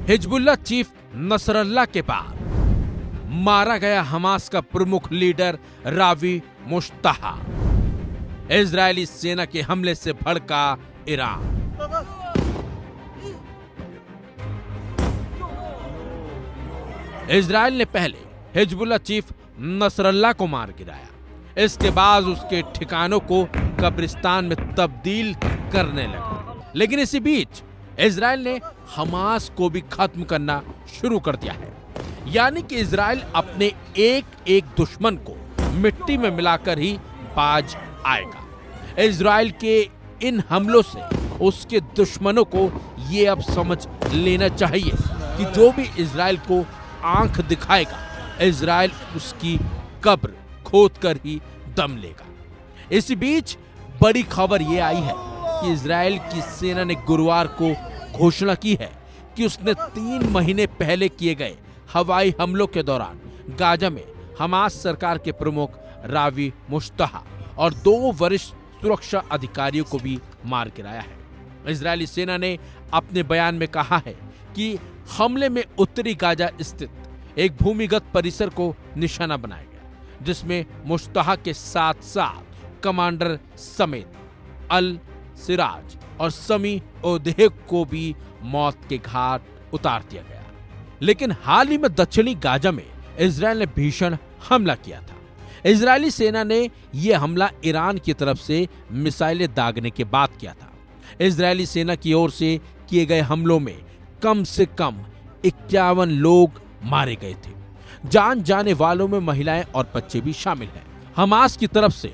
Hezbollah chief Nasrallah के बाद मारा गया हमास का प्रमुख लीडर रावी मुश्ताहा। इजरायली सेना के हमले से भड़का ईरान। इजरायल ने पहले हिजबुल्लाह चीफ नसरल्लाह को मार गिराया, इसके बाद उसके ठिकानों को कब्रिस्तान में तब्दील करने लगा। लेकिन इसी बीच इजरायल ने हमास को भी खत्म करना शुरू कर दिया है। यानी कि इजरायल अपने एक एक दुश्मन को मिट्टी में मिलाकर ही बाज आएगा। इजरायल के इन हमलों से उसके दुश्मनों को ये अब समझ लेना चाहिए कि जो भी इजरायल को आंख दिखाएगा, इजरायल उसकी कब्र खोद कर ही दम लेगा। इसी बीच बड़ी खबर यह आई है कि इजरायल की सेना ने गुरुवार को घोषणा की है कि उसने 3 महीने पहले किए गए हवाई हमलों के दौरान गाजा में हमास सरकार के प्रमुख रावी मुश्ताहा और 2 वरिष्ठ सुरक्षा अधिकारियों को भी मार गिराया है। इजरायली सेना ने अपने बयान में कहा है कि हमले में उत्तरी गाजा स्थित एक भूमिगत परिसर को निशाना बनाया गया, जिसमें मुश्ताहा के साथ साथ कमांडर समेत अल सिराज और समी ओदेह को भी मौत के घाट उतार दिया गया। लेकिन हाल ही में दक्षिणी गाजा में इजरायल ने भीषण हमला किया था। इजरायली सेना ने यह हमला ईरान की तरफ से मिसाइलें दागने के बाद किया था। इजरायली सेना की ओर से किए गए हमलों में कम से कम 51 लोग मारे गए थे। जान जाने वालों में महिलाएं और बच्चे भी शामिल हैं। हमास की तरफ से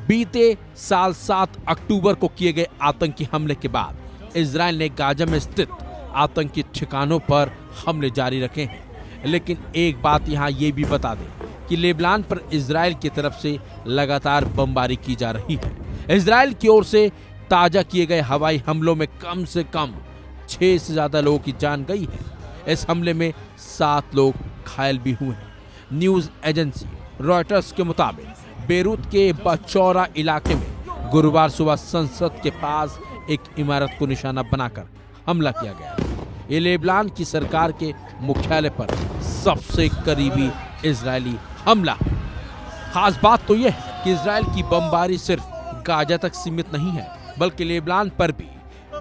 बीते साल 7 अक्टूबर को किए गए आतंकी हमले के बाद इजरायल ने गाजा में स्थित आतंकी ठिकानों पर हमले जारी रखे हैं। लेकिन एक बात यहाँ ये भी बता दें कि लेबनान पर इजरायल की तरफ से लगातार बमबारी की जा रही है। इजरायल की ओर से ताजा किए गए हवाई हमलों में कम से कम 6 से ज्यादा लोगों की जान गई है। इस हमले में 7 लोग घायल भी हुए हैं। न्यूज एजेंसी रॉयटर्स के मुताबिक बेरूत के बचौरा इलाके में गुरुवार सुबह संसद के पास एक इमारत को निशाना बनाकर हमला किया गया। ये लेबनान की सरकार के मुख्यालय पर सबसे करीबी इजरायली हमला है। खास बात तो यह है कि इजरायल की बमबारी सिर्फ गाजा तक सीमित नहीं है, बल्कि लेबनान पर भी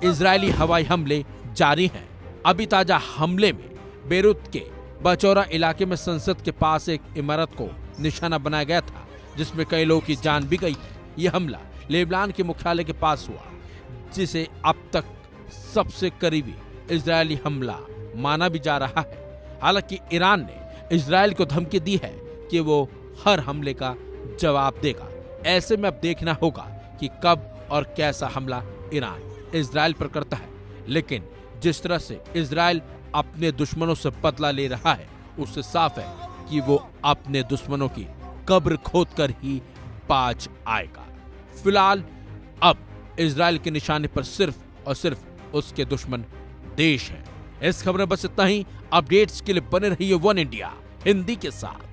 इजरायली हवाई हमले जारी हैं। अभी ताजा हमले में बेरूत के बचौरा इलाके में संसद के पास एक इमारत को निशाना बनाया गया था, जिसमें कई लोगों की जान भी गई। यह हमला लेबनान के मुख्यालय के पास हुआ, जिसे अब तक सबसे करीबी इजरायली हमला माना भी जा रहा है। हालांकि ईरान ने इजरायल को धमकी दी है कि वो हर हमले का जवाब देगा। ऐसे में अब देखना होगा कि कब और कैसा हमला ईरान इजरायल पर करता है। लेकिन जिस तरह से इजरायल अपने दुश्मनों से बदला ले रहा है, उससे साफ है कि वो अपने दुश्मनों की कब्र खोद कर ही बाज आएगा। फिलहाल अब इजरायल के निशाने पर सिर्फ और सिर्फ उसके दुश्मन देश है। इस खबर में बस इतना ही। अपडेट्स के लिए बने रहिए वन इंडिया हिंदी के साथ।